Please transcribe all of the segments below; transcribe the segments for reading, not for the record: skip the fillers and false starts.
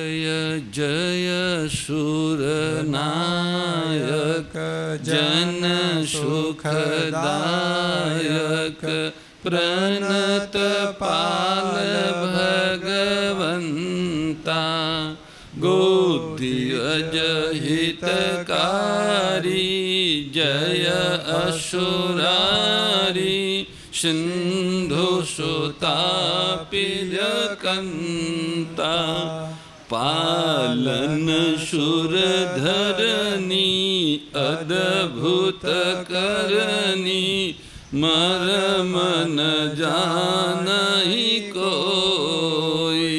जय जय सुरनायक जन सुखदायक प्रणत पाल भगवंता गोदियज हितकारी जय असुरारी सिंधु सुतापिजकंता पालन सुरधरनी अद्भुत करनी मरम न जानहि कोई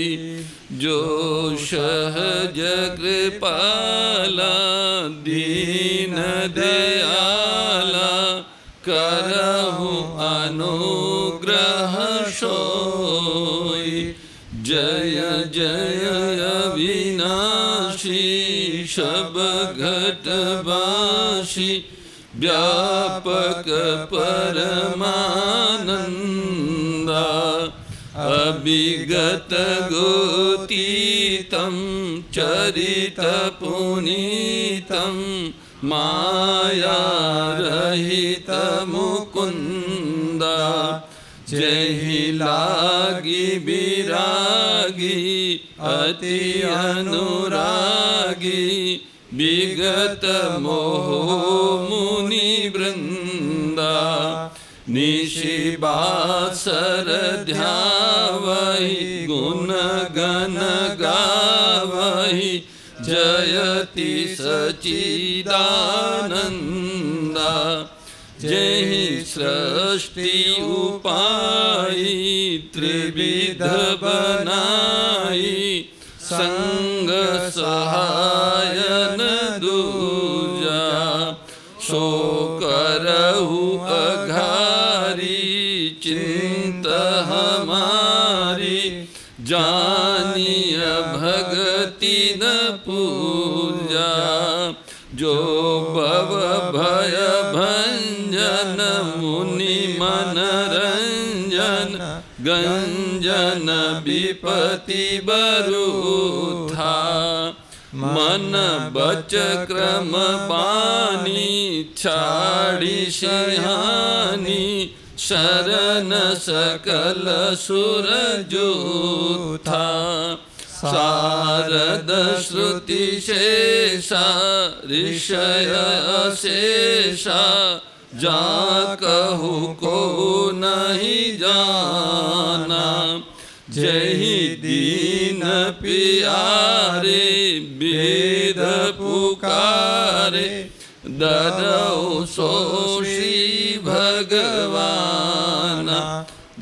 जो सहज कृपाला दीन दयाला करहु अनुग्रह सोई जय जय अविनाशी सब घटवासी व्यापक परमानंदा अभिगत गोतीतं चरित पुनीतं माया रहित मुकुंदा जहि लागी विरागी अति अनुरागी विगत मोह मुनि वृंदा निशिबासर ध्यावहि गुण गण गावहि जयति सच्चिदानंदा जहि सृष्टि उपाई त्रिविध बनाई संग सहायन दूजा सो करहु अघारी चिंत हमारी जानिय भगति न पूजा जो भव भय भंजन मुनि मनरंजन गंजन विपति बरूथा मन बच क्रम बानी छाड़ी सिंहानी शरण सकल सुर जूथा शारद श्रुति शेषा ऋषय अशेषा जा कहु को नहीं जाना जहि दीन पियारे वेद पुकारे दरौ सो श्री भगवाना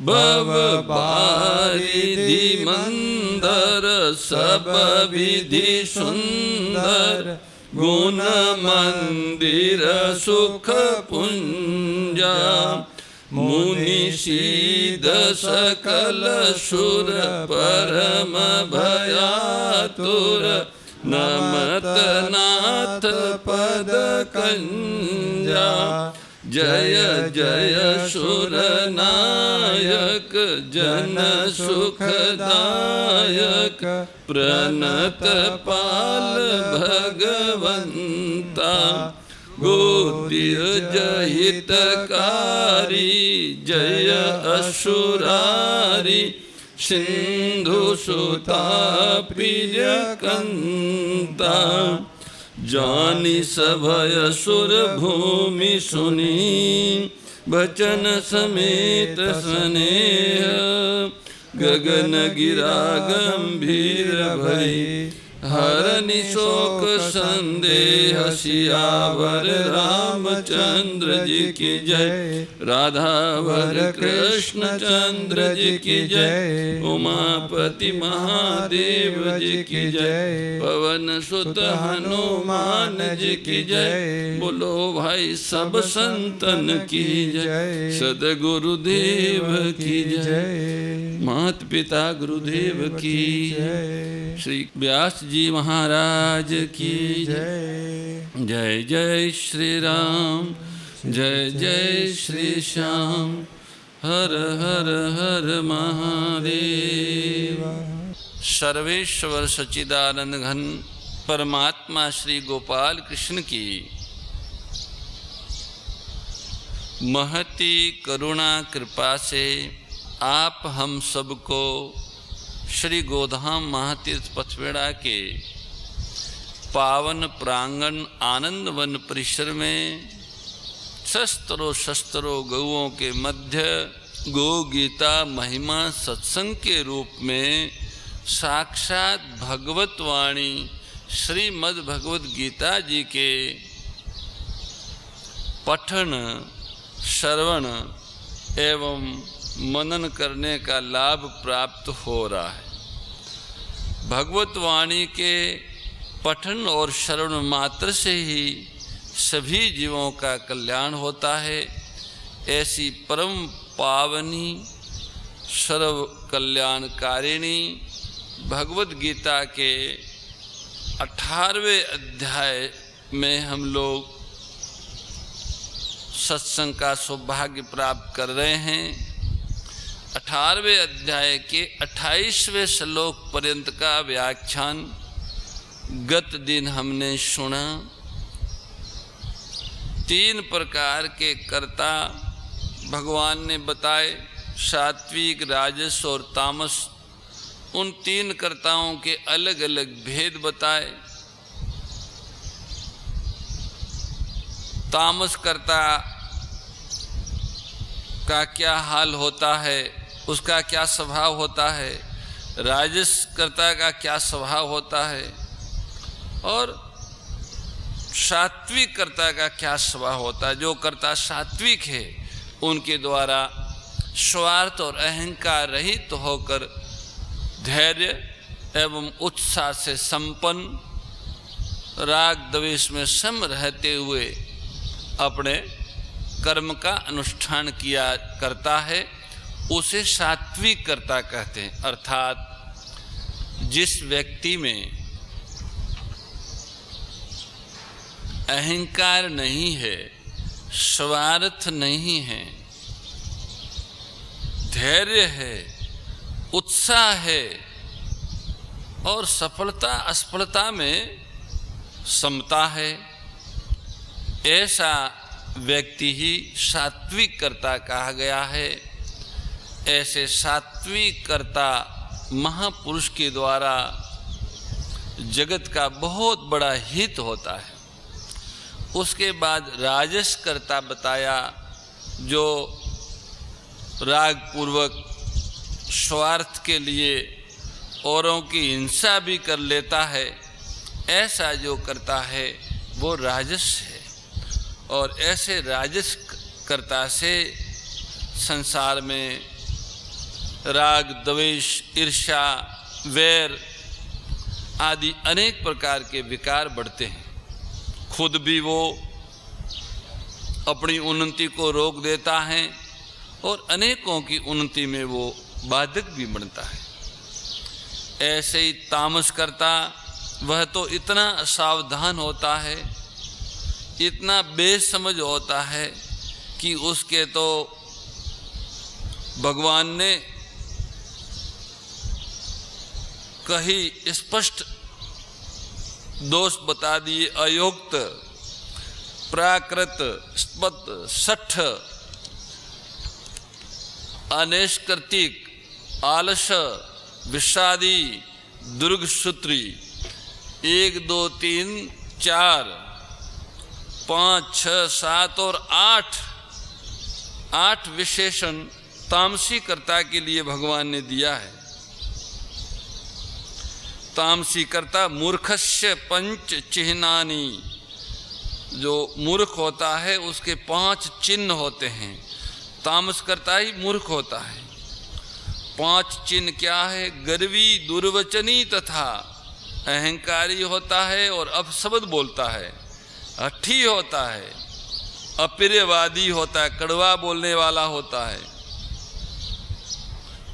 भव बारिधि मंदर सब विधि सुंदर गुण मंदिर सुख पुंजा मुनि सीध सकल सुर परम भयातुर नमत नाथ पद कंजा जय जय सुर नायक जन सुखदायक प्रणत पाल भगवंता गोदियज हितकारी जय असुरारी सिंधु सुतापिजकंता जानि सभय सुर भूमि सुनी बचन समेत स्नेह गगन गिरा गंभीर भई हरनि शोक संदेह सियावर रामचंद्र जी की जय राधावर कृष्ण चंद्र जी की जय उमापति महादेव जी की जय पवन सुत हनुमान जी की जय बोलो भाई सब संतन की जय सदगुरुदेव की जय मात पिता गुरुदेव की जय श्री व्यास जी महाराज की जय जय जय श्री राम जय जय श्री श्याम हर हर हर महादेव सर्वेश्वर सच्चिदानंद घन परमात्मा श्री गोपाल कृष्ण की महती करुणा कृपा से आप हम सबको श्री गोधाम महातीर्थ पथवेड़ा के पावन प्रांगण आनंद वन परिसर में शस्त्रों गौओं के मध्य गौ गीता महिमा सत्संग के रूप में साक्षात भगवत वाणी श्रीमद् भगवत गीता जी के पठन श्रवण एवं मनन करने का लाभ प्राप्त हो रहा है। भगवत वाणी के पठन और श्रवण मात्र से ही सभी जीवों का कल्याण होता है। ऐसी परम पावनी सर्व कल्याणकारिणी भगवत गीता के 18वें अध्याय में हम लोग सत्संग का सौभाग्य प्राप्त कर रहे हैं। 18वें अध्याय के 28वें श्लोक पर्यंत का व्याख्यान गत दिन हमने सुना। 3 प्रकार के कर्ता भगवान ने बताए, सात्विक, राजस और तामस। उन 3 कर्ताओं के अलग अलग भेद बताए। तामस कर्ता का क्या हाल होता है, उसका क्या स्वभाव होता है, राजस कर्ता का क्या स्वभाव होता है और सात्विक कर्ता का क्या स्वभाव होता है। जो कर्ता सात्विक है उनके द्वारा स्वार्थ और अहंकार रहित तो होकर धैर्य एवं उत्साह से संपन्न राग द्वेष में सम रहते हुए अपने कर्म का अनुष्ठान किया करता है, उसे सात्विक कर्ता कहते हैं। अर्थात जिस व्यक्ति में अहंकार नहीं है, स्वार्थ नहीं है, धैर्य है, उत्साह है और सफलता असफलता में समता है, ऐसा व्यक्ति ही सात्विक कर्ता कहा गया है। ऐसे सात्विक कर्ता महापुरुष के द्वारा जगत का बहुत बड़ा हित होता है। उसके बाद राजस कर्ता बताया, जो राग पूर्वक स्वार्थ के लिए औरों की हिंसा भी कर लेता है। ऐसा जो करता है वो राजस है और ऐसे राजस कर्ता से संसार में राग द्वेष ईर्ष्या वैर आदि अनेक प्रकार के विकार बढ़ते हैं। खुद भी वो अपनी उन्नति को रोक देता है और अनेकों की उन्नति में वो बाधक भी बनता है। ऐसे ही तामस करता, वह तो इतना असावधान होता है, इतना बेसमझ होता है कि उसके तो भगवान ने कहीं स्पष्ट दोष बता दिए। अयोक्त, प्राकृत, स्पत, सठ, अनिष्कृतिक, आलस, विषादी, दुर्गसूत्री, 1 2 3 4 5 6 7 और 8 विशेषण तामसी कर्ता के लिए भगवान ने दिया है। तामसी कर्ता मूर्खस्य 5 चिह्नानि, जो मूर्ख होता है उसके 5 चिन्ह होते हैं। तामस कर्ता ही मूर्ख होता है। 5 चिन्ह क्या है? गर्वी, दुर्वचनी तथा अहंकारी होता है और अपशब्द बोलता है, हठी होता है, अप्रियवादी होता है, कड़वा बोलने वाला होता है,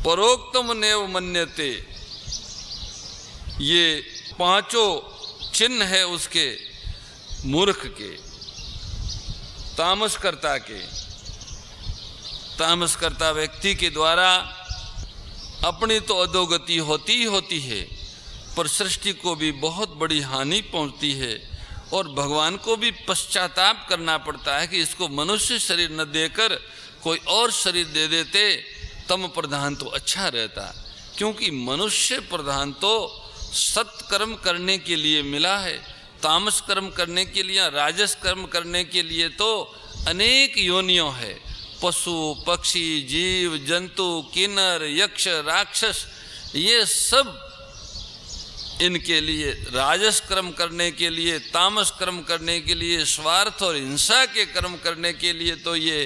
परोक्तम नेव मन्यते। ये 5 चिन्ह है उसके मूर्ख के, तामस कर्ता के। तामस कर्ता व्यक्ति के द्वारा अपनी तो अधोगति होती ही होती है, पर सृष्टि को भी बहुत बड़ी हानि पहुंचती है और भगवान को भी पश्चाताप करना पड़ता है कि इसको मनुष्य शरीर न देकर कोई और शरीर दे देते, तम प्रधान तो अच्छा रहता। क्योंकि मनुष्य प्रधान तो सत्कर्म करने के लिए मिला है, तामस कर्म करने के लिए, राजस कर्म करने के लिए तो अनेक योनियों है। पशु पक्षी जीव जंतु किन्नर यक्ष राक्षस, ये सब इनके लिए राजस कर्म करने के लिए, तामस कर्म करने के लिए, स्वार्थ और हिंसा के कर्म करने के लिए तो ये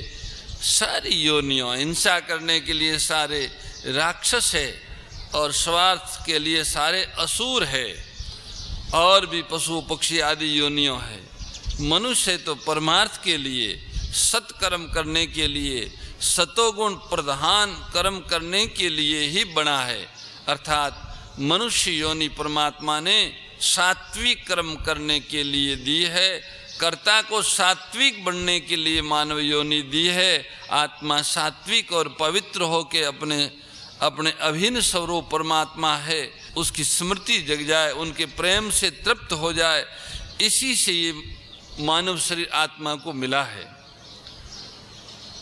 सारी योनियों, हिंसा करने के लिए सारे राक्षस है और स्वार्थ के लिए सारे असुर है, और भी पशु पक्षी आदि योनियों है। मनुष्य तो परमार्थ के लिए, सत्कर्म करने के लिए, सतोगुण प्रधान कर्म करने के लिए ही बना है। अर्थात मनुष्य योनि परमात्मा ने सात्विक कर्म करने के लिए दी है, कर्ता को सात्विक बनने के लिए मानव योनि दी है। आत्मा सात्विक और पवित्र होकर अपने अभिन्न स्वरूप परमात्मा है, उसकी स्मृति जग जाए, उनके प्रेम से तृप्त हो जाए, इसी से ये मानव शरीर आत्मा को मिला है।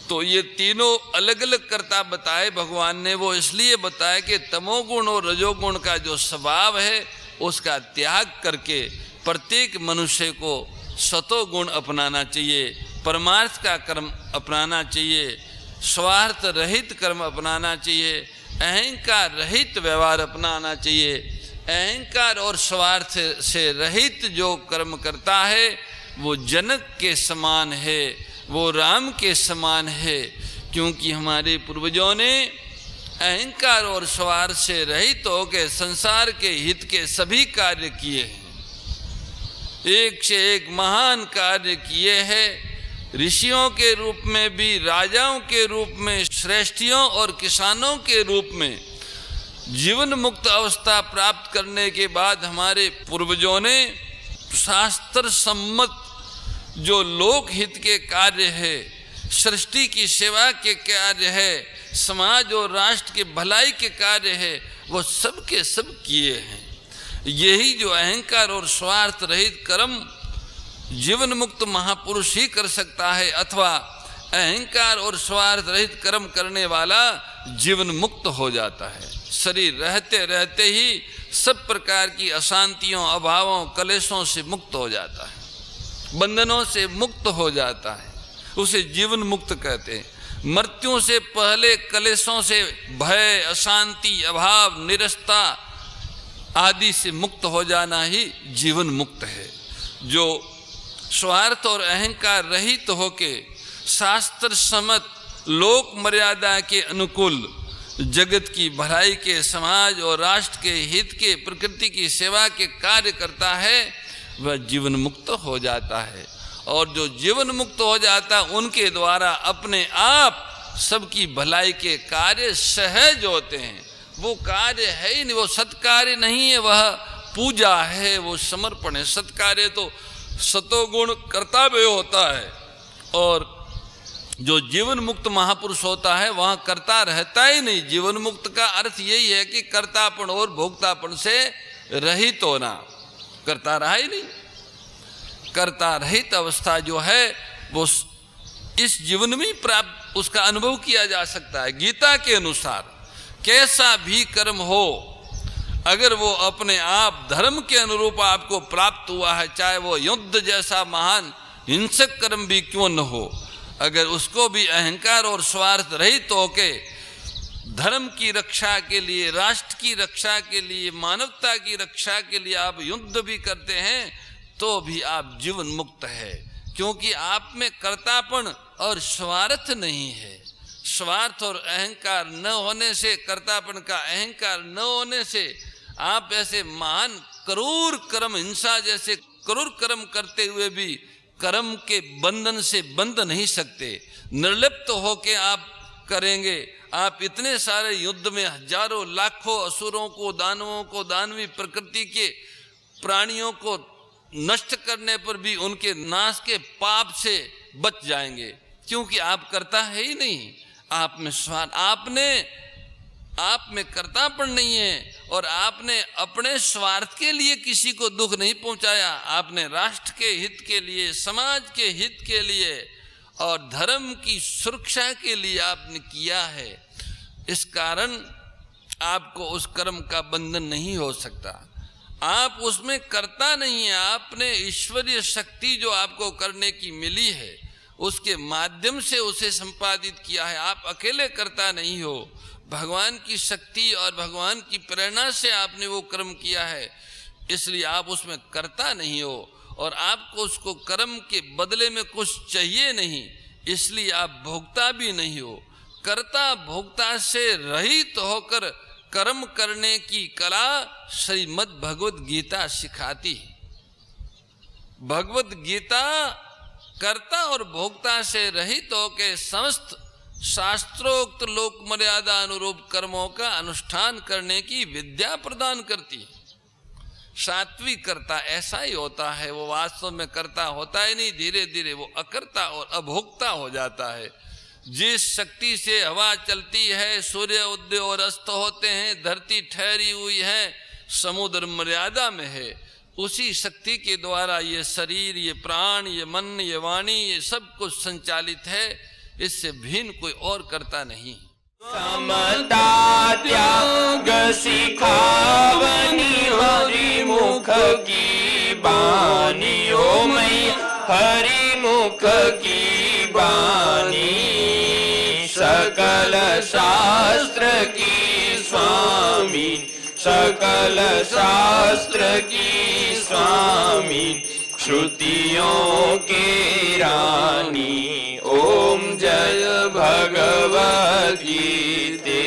तो ये तीनों अलग अलग कर्ता बताए भगवान ने, वो इसलिए बताया कि तमोगुण और रजोगुण का जो स्वभाव है उसका त्याग करके प्रत्येक मनुष्य को सतोगुण अपनाना चाहिए, परमार्थ का कर्म अपनाना चाहिए, स्वार्थ रहित कर्म अपनाना चाहिए, अहंकार रहित व्यवहार अपनाना चाहिए। अहंकार और स्वार्थ से रहित जो कर्म करता है वो जनक के समान है, वो राम के समान है। क्योंकि हमारे पूर्वजों ने अहंकार और स्वार्थ से रहित होकर संसार के हित के सभी कार्य किए हैं, एक से एक महान कार्य किए हैं। ऋषियों के रूप में भी, राजाओं के रूप में, श्रेष्ठियों और किसानों के रूप में जीवन मुक्त अवस्था प्राप्त करने के बाद हमारे पूर्वजों ने शास्त्र सम्मत जो लोक हित के कार्य है, सृष्टि की सेवा के कार्य है, समाज और राष्ट्र के भलाई के कार्य है, वो सब के सब किए हैं। यही जो अहंकार और स्वार्थ रहित कर्म जीवन मुक्त महापुरुष ही कर सकता है, अथवा अहंकार और स्वार्थ रहित कर्म करने वाला जीवन मुक्त हो जाता है। शरीर रहते रहते ही सब प्रकार की अशांतियों, अभावों, कलेशों से मुक्त हो जाता है, बंधनों से मुक्त हो जाता है, उसे जीवन मुक्त कहते हैं। मृत्यु से पहले कलेशों से, भय, अशांति, अभाव, निरस्ता आदि से मुक्त हो जाना ही जीवन मुक्त है। जो स्वार्थ और अहंकार रहित होके शास्त्र सम्मत लोक मर्यादा के अनुकूल जगत की भलाई के, समाज और राष्ट्र के हित के, प्रकृति की सेवा के कार्य करता है, वह जीवन मुक्त हो जाता है। और जो जीवन मुक्त हो जाता उनके द्वारा अपने आप सबकी भलाई के कार्य सहज होते हैं। वो कार्य है ही नहीं, वो सत्कार्य नहीं है, वह पूजा है, वो समर्पण है। सत्कार्य तो सतोगुण कर्तव्य होता है, और जो जीवन मुक्त महापुरुष होता है वहाँ कर्ता रहता ही नहीं। जीवन मुक्त का अर्थ यही है कि कर्तापन और भोक्तापन से रहित होना, कर्ता रहा ही नहीं। कर्ता रहित अवस्था जो है वो इस जीवन में प्राप्त, उसका अनुभव किया जा सकता है। गीता के अनुसार कैसा भी कर्म हो, अगर वो अपने आप धर्म के अनुरूप आपको प्राप्त हुआ है, चाहे वो युद्ध जैसा महान हिंसक कर्म भी क्यों न हो, अगर उसको भी अहंकार और स्वार्थ रहित होके धर्म की रक्षा के लिए, राष्ट्र की रक्षा के लिए, मानवता की रक्षा के लिए आप युद्ध भी करते हैं, तो भी आप जीवन मुक्त है। क्योंकि आप में कर्तापन और स्वार्थ नहीं है। स्वार्थ और अहंकार न होने से, कर्तापन का अहंकार न होने से आप ऐसे महान क्रूर कर्म, हिंसा जैसे क्रूर कर्म करते हुए भी कर्म के बंधन से बंध नहीं सकते। निर्लिप्त होके आप करेंगे। आप इतने सारे युद्ध में हजारों लाखों असुरों को, दानवों को, दानवी प्रकृति के प्राणियों को नष्ट करने पर भी उनके नाश के पाप से बच जाएंगे, क्योंकि आप करता है ही नहीं। आप में स्वार्थ, आपने आप में कर्तापन नहीं है और आपने अपने स्वार्थ के लिए किसी को दुख नहीं पहुंचाया, आपने राष्ट्र के हित के लिए, समाज के हित के लिए और धर्म की सुरक्षा के लिए आपने किया है। इस कारण आपको उस कर्म का बंधन नहीं हो सकता, आप उसमें कर्ता नहीं है। आपने ईश्वरीय शक्ति जो आपको करने की मिली है उसके माध्यम से उसे संपादित किया है, आप अकेले कर्ता नहीं हो। भगवान की शक्ति और भगवान की प्रेरणा से आपने वो कर्म किया है, इसलिए आप उसमें कर्ता नहीं हो और आपको उसको कर्म के बदले में कुछ चाहिए नहीं, इसलिए आप भोक्ता भी नहीं हो। कर्ता भोक्ता से रहित होकर कर्म करने की कला श्रीमद् भगवत गीता सिखाती है। भगवत गीता कर्ता और भोक्ता से रहित होकर समस्त शास्त्रोक्त लोक मर्यादा अनुरूप कर्मों का अनुष्ठान करने की विद्या प्रदान करती है। सात्विक कर्ता ऐसा ही होता है, वो वास्तव में कर्ता होता ही नहीं, धीरे धीरे वो अकर्ता और अभोक्ता हो जाता है। जिस शक्ति से हवा चलती है, सूर्य उदय और अस्त होते हैं, धरती ठहरी हुई है, समुद्र मर्यादा में है, उसी शक्ति के द्वारा ये शरीर, ये प्राण, ये मन, ये वाणी, ये सब कुछ संचालित है। इससे भिन्न कोई और करता नहीं। समता त्याग सिखावनी हरि मुख की बानी, ओ मैया हरि मुख की बानी। सकल शास्त्र की स्वामी, सकल शास्त्र की स्वामी, श्रुतियों के रानी। ओम जय भगवद गीते।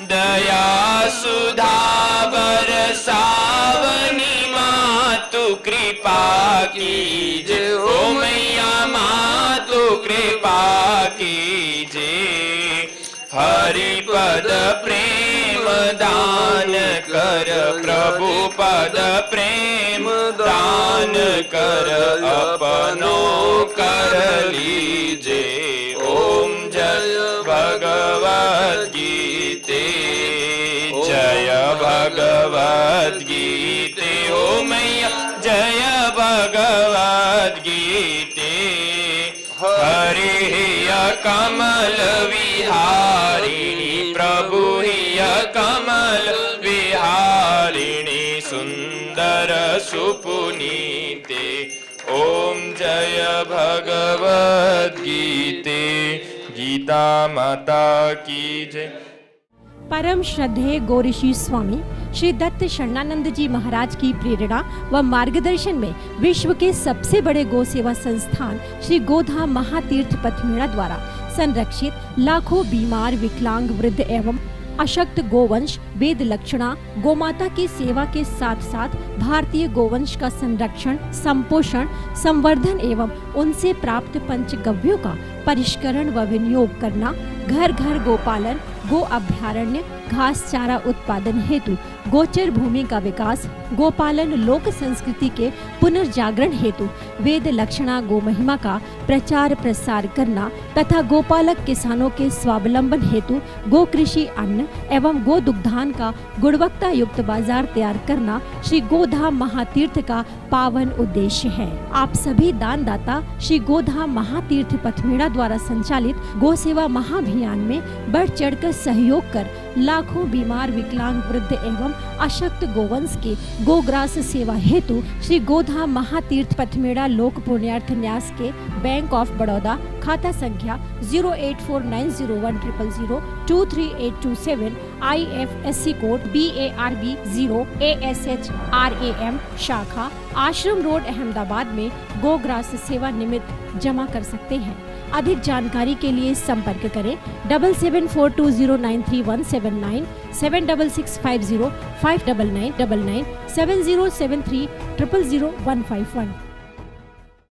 दया सुधा बरसावनी मातु कृपा कीजे, ओ मैया मातु कृपा कीजे। हरि पद प्रेम दान कर, प्रभु पद प्रेम दान कर, अपनो कर लीजे। ओम जय भगवद गीते, जय भगवद गीते। ओ मैया जय भगवद गीते। हरि कमल विहारिणी, प्रभु हिय कमल विहारिणी, सुंदर सुपुनीते। ओम जय भगवद गीते। गीता माता की जय। परम श्रद्धेय गौरीशी स्वामी श्री दत्त शरणानंद जी महाराज की प्रेरणा व मार्गदर्शन में विश्व के सबसे बड़े गौ सेवा संस्थान श्री गोधाम महातीर्थ पथमेड़ा द्वारा संरक्षित लाखों बीमार, विकलांग, वृद्ध एवं अशक्त गोवंश वेद लक्षणा गोमाता की सेवा के साथ साथ भारतीय गोवंश का संरक्षण, संपोषण, संवर्धन एवं उनसे प्राप्त पंचगव्यों का परिष्करण व विनियोग करना, घर घर गोपालन, गो अभ्यारण्य, घास चारा उत्पादन हेतु गोचर भूमि का विकास, गोपालन लोक संस्कृति के पुनर्जागरण हेतु वेद लक्षणा गो महिमा का प्रचार प्रसार करना तथा गोपालक किसानों के स्वावलंबन हेतु गो कृषि अन्न एवं गो दुग्धान का गुणवत्ता युक्त बाजार तैयार करना श्री गोधाम महातीर्थ का पावन उद्देश्य है। आप सभी दान दाता श्री गोधाम महातीर्थ पथमेड़ा द्वारा संचालित गो सेवा महाअभियान में बढ़ चढ़कर सहयोग कर लाखों बीमार, विकलांग, वृद्ध एवं अशक्त गोवंश के गोग्रास सेवा हेतु श्री गोधाम महातीर्थ पथमेड़ा लोक पुण्यार्थ न्यास के बैंक ऑफ बड़ौदा खाता संख्या 084901000238827 IFSC कोड BARB 0 ASHRAM शाखा आश्रम रोड अहमदाबाद में गोग्रास सेवा निमित्त जमा कर सकते हैं। अधिक जानकारी के लिए संपर्क करें 7742093179 7665059999 7073000151।